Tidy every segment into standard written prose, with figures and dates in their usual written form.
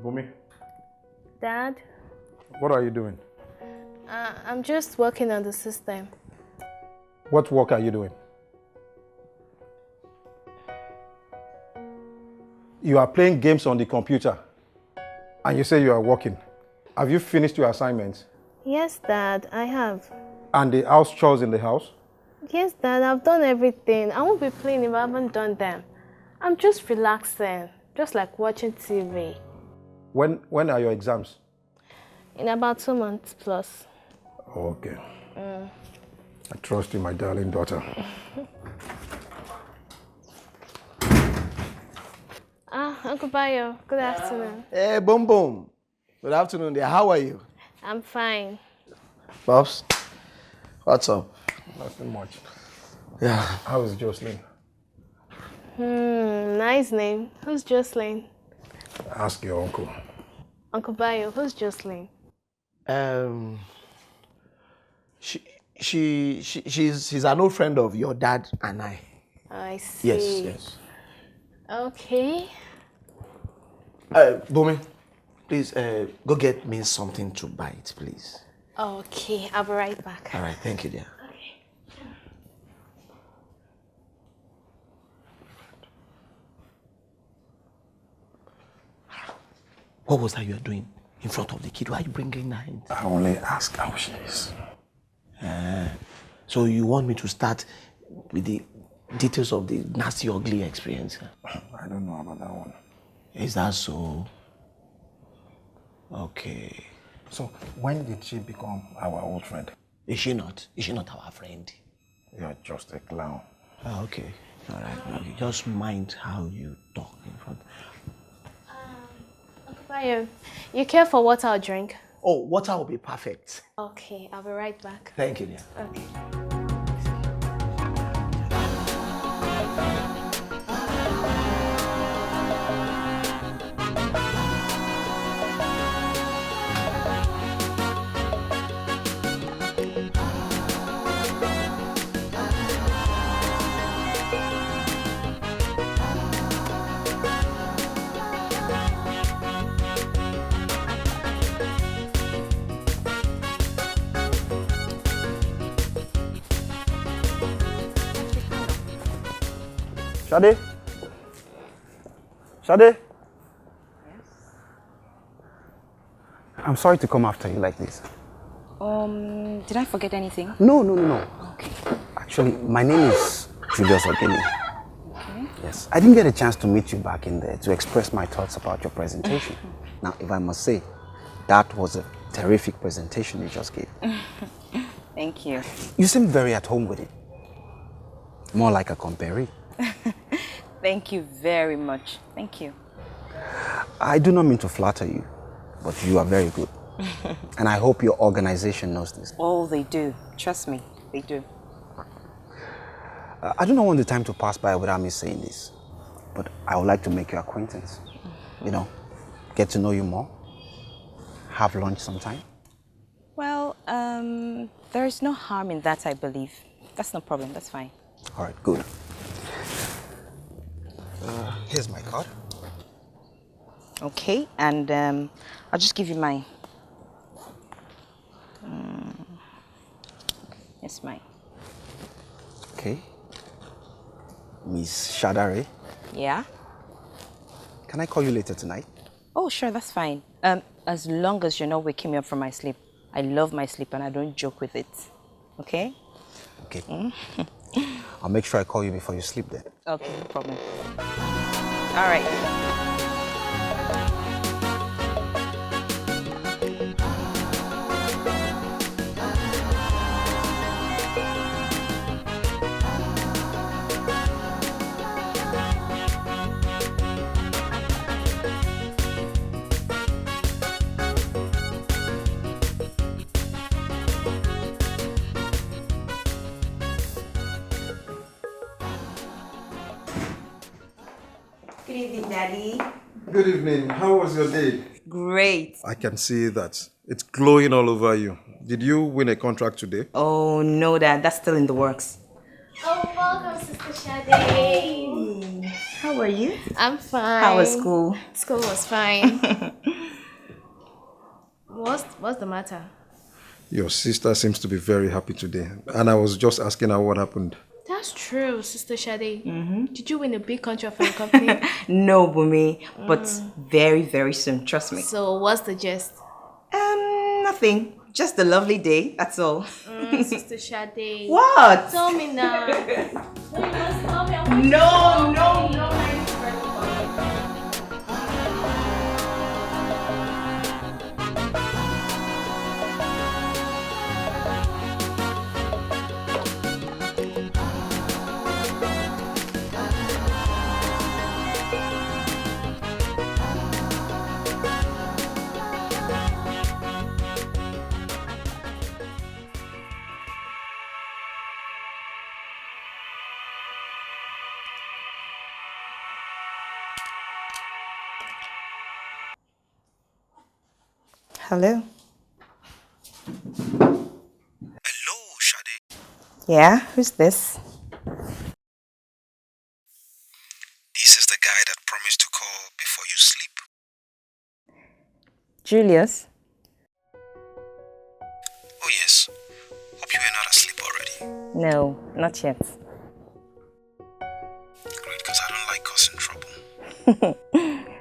Bumi, Dad? what are you doing? I'm just working on the system. What work are you doing? You are playing games on the computer and you say you are working. Have you finished your assignments? Yes, Dad, I have. And the house chores in the house? Yes, Dad, I've done everything. I won't be playing if I haven't done them. I'm just relaxing, just like watching TV. When are your exams? In about 2 months plus. Okay. I trust you, my darling daughter. Uncle Bayo, good afternoon. Hey, boom boom. Good afternoon there. How are you? I'm fine. Pops, what's up? Nothing much. Yeah. How is Jocelyn? Nice name. Who's Jocelyn? Ask your uncle. Uncle Bayo, who's Jocelyn? She's an old friend of your dad and I. I see. Yes. Okay. Bumi, please go get me something to bite, please. Okay, I'll be right back. All right, thank you, dear. Okay. What was that you were doing in front of the kid? Why are you bringing her in? I only ask how she is. So you want me to start with the details of the nasty, ugly experience? I don't know about that one. Is that so? Okay. So, when did she become our old friend? Is she not? Is she not our friend? You're just a clown. Oh, okay. All right. Okay. Just mind how you talk in front. Uncle Bayo, you care for what I'll drink? Oh, water will be perfect. Okay, I'll be right back. Thank you, dear. Okay. Shade? Shade? Yes? I'm sorry to come after you like this. Did I forget anything? No. Okay. Actually, my name is Julius again. Okay. Yes. I didn't get a chance to meet you back in there to express my thoughts about your presentation. Now, if I must say, that was a terrific presentation you just gave. Thank you. You seem very at home with it. More like a comparee. Thank you very much. Thank you. I do not mean to flatter you, but you are very good. And I hope your organization knows this. Oh, they do. Trust me, they do. I do not want the time to pass by without me saying this, but I would like to make your acquaintance. You know, get to know you more, have lunch sometime. Well, there's no harm in that, I believe. That's no problem, that's fine. All right, good. Here's my card. Okay, and I'll just give you mine. It's mine. Okay. Miss Shadare. Yeah? Can I call you later tonight? Oh, sure, that's fine. As long as you're not waking me up from my sleep. I love my sleep and I don't joke with it. Okay? Okay. I'll make sure I call you before you sleep then. Okay, no problem. All right. Good evening, Daddy. Good evening. How was your day? Great. I can see that. It's glowing all over you. Did you win a contract today? Oh, no, Dad. That's still in the works. Oh, welcome, Sister Shadare. How are you? I'm fine. How was school? School was fine. What's the matter? Your sister seems to be very happy today. And I was just asking her what happened. That's true, Sister Shadare. Did you win a big contract for your company? No, Bumi, but very, very soon. Trust me. So what's the gist? Nothing. Just a lovely day. That's all. Sister Shadare. What? Tell me now. No, you must tell me. No. Hello? Hello, Shade. Yeah, who's this? This is the guy that promised to call before you sleep. Julius? Oh yes. Hope you were not asleep already. No, not yet. Great, because I don't like causing trouble.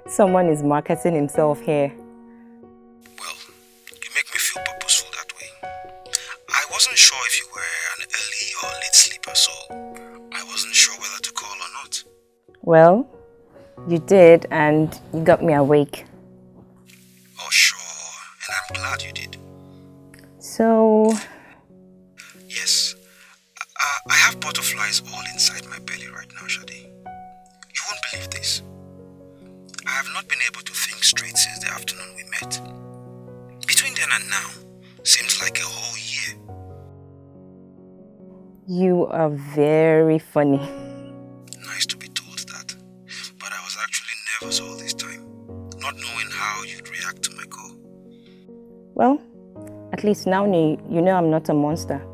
Someone is marketing himself here. Well, you make me feel purposeful that way. I wasn't sure if you were an early or late sleeper, so I wasn't sure whether to call or not. Well, you did, and you got me awake. Oh sure, and I'm glad you did. So, Yes. I have butterflies all inside my belly right now, Shade. You won't believe this. I have not been able to think straight since the afternoon we met. Between then and now, seems like a whole year. you are very funny. Nice to be told that. But I was actually nervous all this time, not knowing how you'd react to my call. Well, at least now you know I'm not a monster.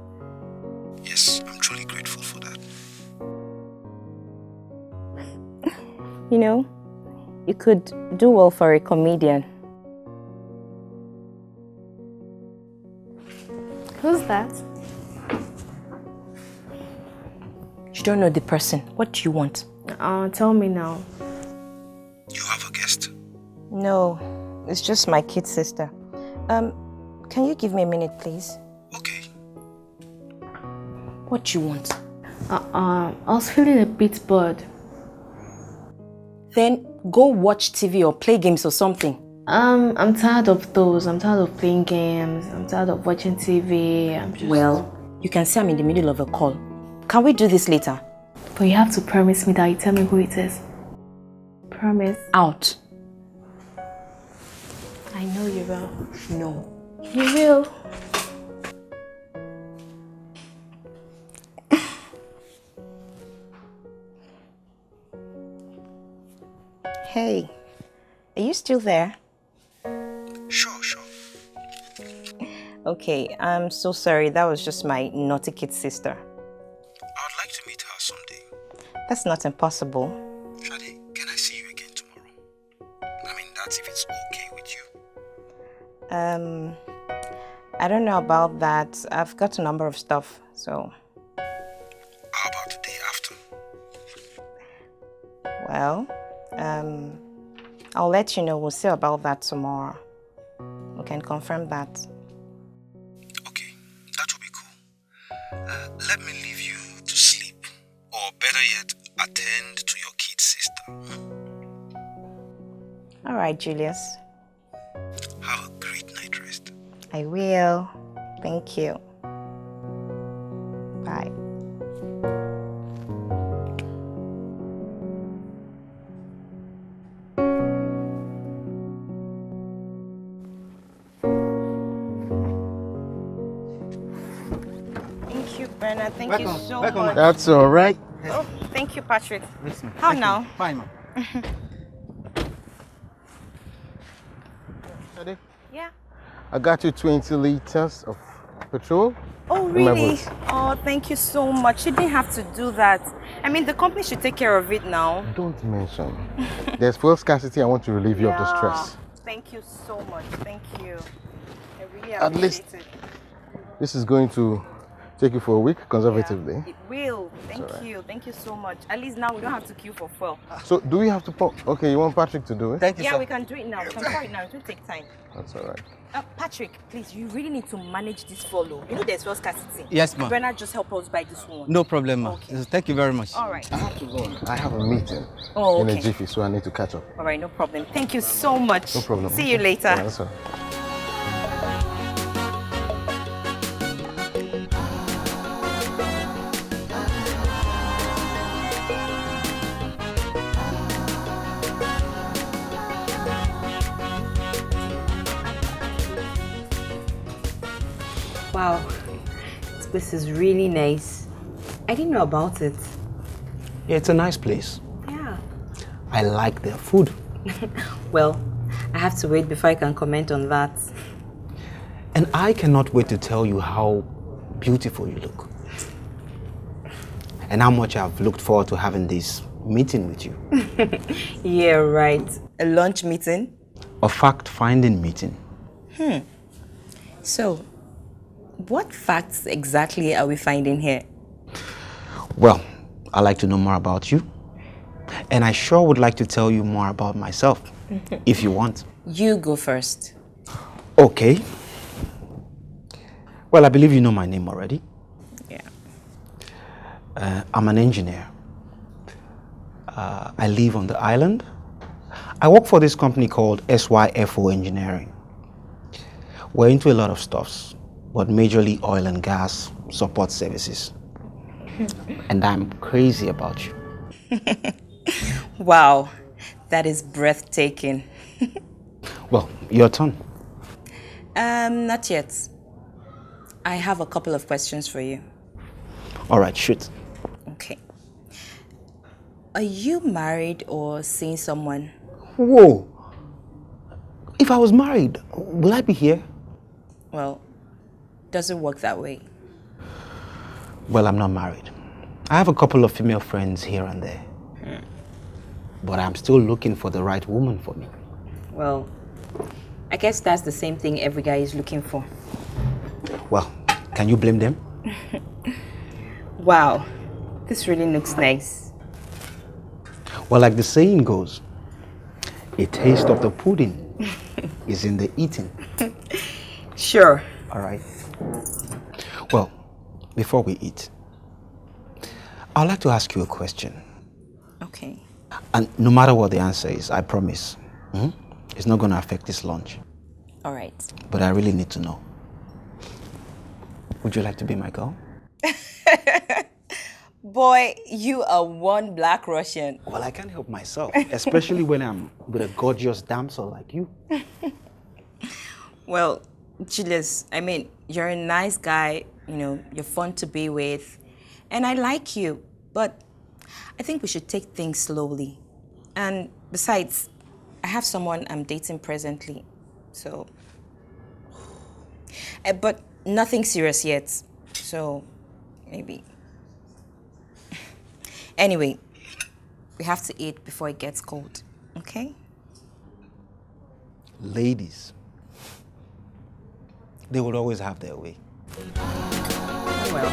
Yes, I'm truly grateful for that. You know, you could do well for a comedian. Who's that? You don't know the person. What do you want? Tell me now. You have a guest? No, it's just my kid sister. Can you give me a minute, please? Okay. What do you want? I was feeling a bit bored. Then go watch TV or play games or something. I'm tired of those. I'm tired of playing games. I'm tired of watching TV. Well, you can say I'm in the middle of a call. Can we do this later? But you have to promise me that you tell me who it is. Promise. Out. I know you will. No. You will. Hey, are you still there? Sure. Okay, I'm so sorry. That was just my naughty kid sister. I would like to meet her someday. That's not impossible. Shade, can I see you again tomorrow? I mean, that's if it's okay with you. I don't know about that. I've got a number of stuff, so... How about the day after? Well, I'll let you know. We'll see about that tomorrow. We can confirm that. Okay, that will be cool. Let me leave you to sleep. Or better yet, attend to your kid sister. All right, Julius. Have a great night rest. I will. Thank you. Bye. Thank you, Bernard. Thank you so much. That's all right. Oh, thank you, Patrick. How now? Fine, ma'am. I got you 20 liters of petrol. Oh, in my really? boot. Oh, thank you so much. You didn't have to do that. I mean, the company should take care of it now. Don't mention. There's fuel scarcity. I want to relieve you of the stress. Thank you so much. Thank you. I really At least appreciate it. this is going to take you for a week, conservatively. It will. Thank you. Thank you so much. At least now we don't have to queue for fuel. So do we have to pump? Okay, you want Patrick to do it? Thank you, Yeah, sir. we can do it now. We can try it now. It will take time. That's all right. Patrick, please, you really need to manage this follow. You know there's fuel scarcity. Yes, ma'am. Bernard just help us buy this one. No problem, ma'am. Okay. Thank you very much. All right. I have to go. I have a meeting Oh, in a okay. jiffy, so I need to catch up. All right, no problem. Thank you so much. No problem. See you later. Yeah, that's all right. Wow, this place is really nice. I didn't know about it. Yeah, it's a nice place. Yeah. I like their food. Well, I have to wait before I can comment on that. And I cannot wait to tell you how beautiful you look. And how much I've looked forward to having this meeting with you. Yeah, right. A lunch meeting? A fact-finding meeting. So, what facts exactly are we finding here? Well, I'd like to know more about you. And I sure would like to tell you more about myself, if you want. You go first. Okay. Well, I believe you know my name already. Yeah. I'm an engineer. I live on the island. I work for this company called SYFO Engineering. We're into a lot of stuffs, but majorly oil and gas support services. And I'm crazy about you. Wow, that is breathtaking. Well, your turn. Not yet. I have a couple of questions for you. All right, shoot. Okay. Are you married or seeing someone? Whoa. If I was married, will I be here? Well, doesn't work that way. Well, I'm not married. I have a couple of female friends here and there. But I'm still looking for the right woman for me. Well, I guess that's the same thing every guy is looking for. Well, can you blame them? Wow, this really looks nice. Well, like the saying goes, a taste of the pudding is in the eating. Sure. All right. Well, before we eat, I'd like to ask you a question. Okay. And no matter what the answer is, I promise, it's not going to affect this lunch. All right. But I really need to know. Would you like to be my girl? Boy, you are one black Russian. Well, I can't help myself, especially when I'm with a gorgeous damsel like you. Well, Julius, I mean, you're a nice guy, you know, you're fun to be with, and I like you, but I think we should take things slowly. And besides, I have someone I'm dating presently, so... but nothing serious yet, so maybe... Anyway, we have to eat before it gets cold, okay? Ladies, they will always have their way. Well...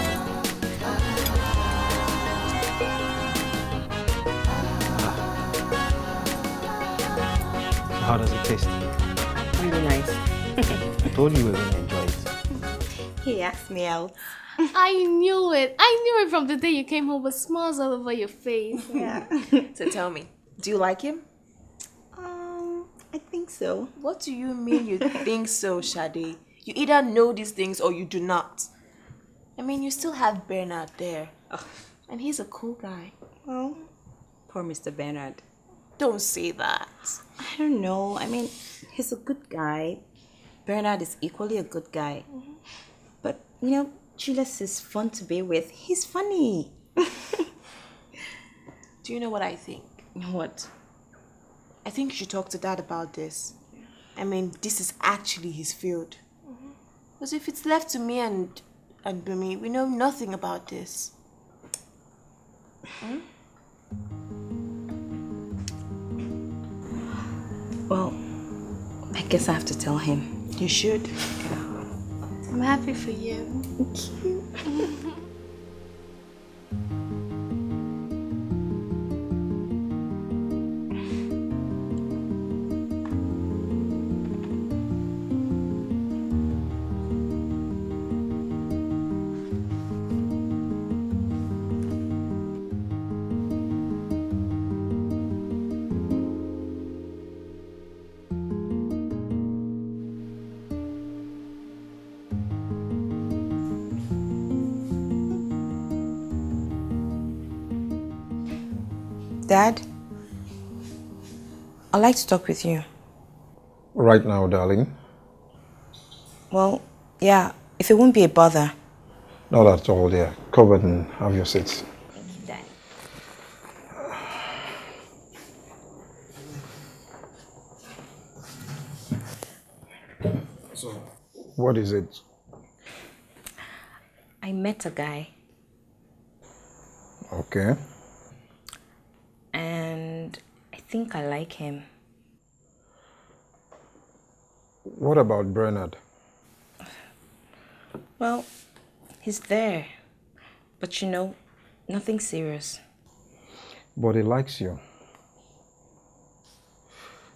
So how does it taste? Really nice. I told you we were going to enjoy it. He asked me out. I knew it. I knew it from the day you came home with smiles all over your face. Yeah. So tell me, do you like him? I think so. What do you mean you think so, Shade? You either know these things or you do not. I mean, you still have Bernard there. And he's a cool guy. Well, poor Mr. Bernard. Don't say that. I don't know. I mean, he's a good guy. Bernard is equally a good guy. But, you know, Julius is fun to be with. He's funny. Do you know what I think? What? I think you should talk to Dad about this. I mean, this is actually his field. Because if it's left to me and Bumi, we know nothing about this. Well, I guess I have to tell him. You should. I'm happy for you. Thank you. Dad, I'd like to talk with you. Right now, darling? Well, yeah, if it won't be a bother. Not at all, dear. Come and have your seats. Thank you, Dad. So, what is it? I met a guy. Okay. And I think I like him. What about Bernard? Well, he's there. But you know, nothing serious. But he likes you.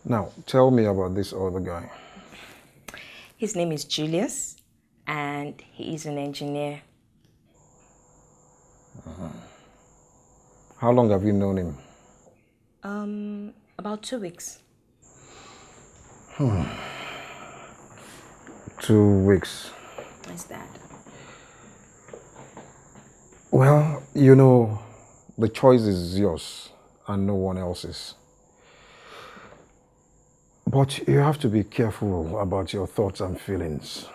Now, tell me about this other guy. His name is Julius, and he is an engineer. How long have you known him? About 2 weeks. 2 weeks. What's that? Well, you know, the choice is yours and no one else's. But you have to be careful about your thoughts and feelings.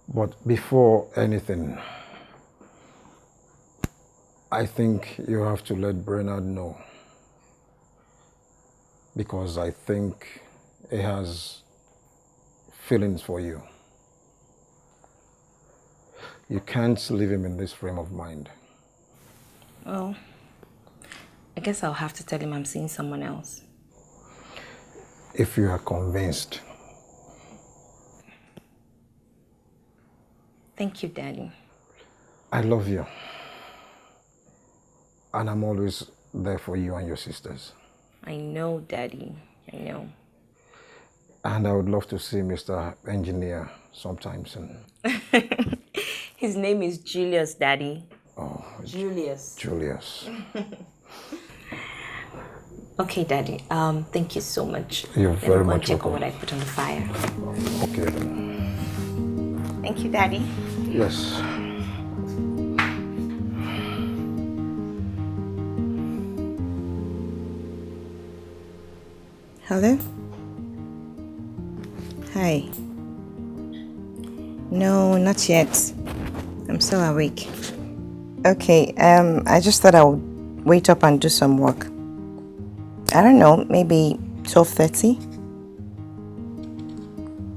But before anything, I think you have to let Bernard know. Because I think he has feelings for you. You can't leave him in this frame of mind. Well, I guess I'll have to tell him I'm seeing someone else. If you are convinced. Thank you, Daddy. I love you. And I'm always there for you and your sisters. I know, Daddy. I know. And I would love to see Mr. Engineer sometime soon. His name is Julius, Daddy. Oh, Julius. Julius. Okay, Daddy. Thank you so much. You're very Let me go and much check on welcome. what I put on the fire. Okay then. Thank you, Daddy. Yes. Hello? Hi. No, not yet. I'm still awake. Okay, I just thought I would wait up and do some work. I don't know, maybe 12:30?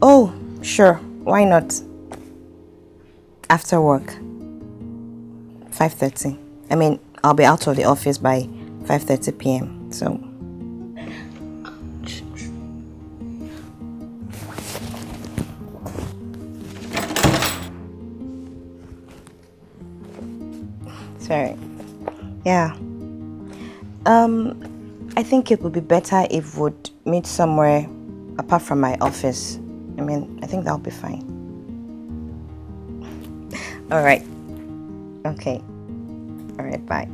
Oh, sure, why not? After work. 5:30. I mean, I'll be out of the office by 5:30 p.m., so... Sorry. Yeah. I think it would be better if we'd meet somewhere apart from my office. I mean, I think that'll be fine. All right. Okay. All right, bye.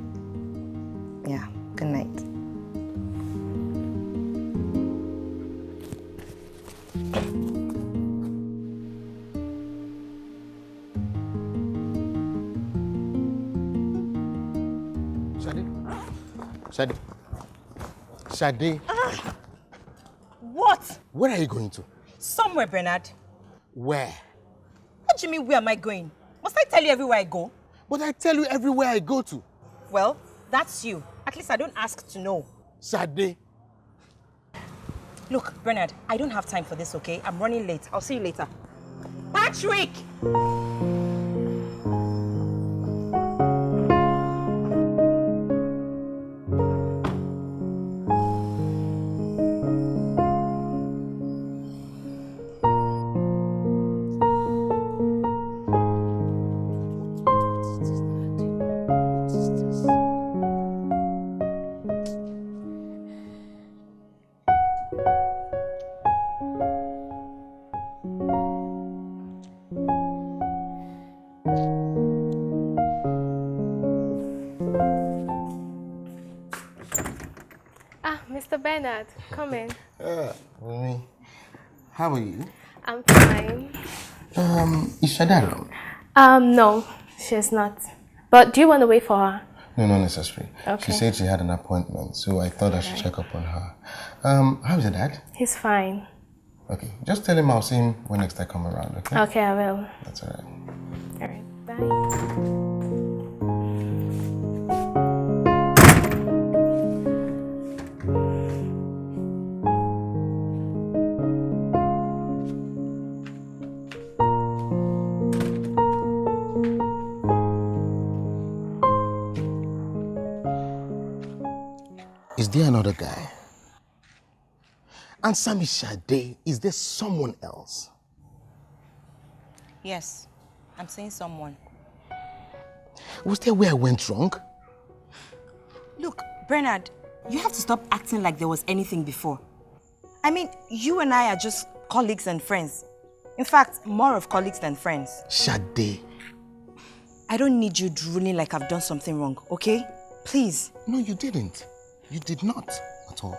Yeah, good night. Shade. Shade. What? Where are you going to? Somewhere, Bernard. Where? What do you mean, where am I going? Must I tell you everywhere I go? But I tell you everywhere I go to. Well, that's you. At least I don't ask to know. Shade. Look, Bernard, I don't have time for this, okay? I'm running late. I'll see you later. Patrick! Mr. Bernard, come in. Femi, how are you? I'm fine. Is Shadare around? No, she's not. But do you want to wait for her? No, not necessary. Okay. She said she had an appointment, so I thought I should check up on her. How's your dad? He's fine. Okay, just tell him I'll see him when next I come around, okay? Okay, I will. That's alright. Alright, bye. Is there another guy? Answer me, Shade. Is there someone else? Yes, I'm saying someone. Was there where I went wrong? Look, Bernard, you have to stop acting like there was anything before. I mean, you and I are just colleagues and friends. In fact, more of colleagues than friends. Shade. I don't need you drooling like I've done something wrong, okay? Please. No, you didn't. You did not at all.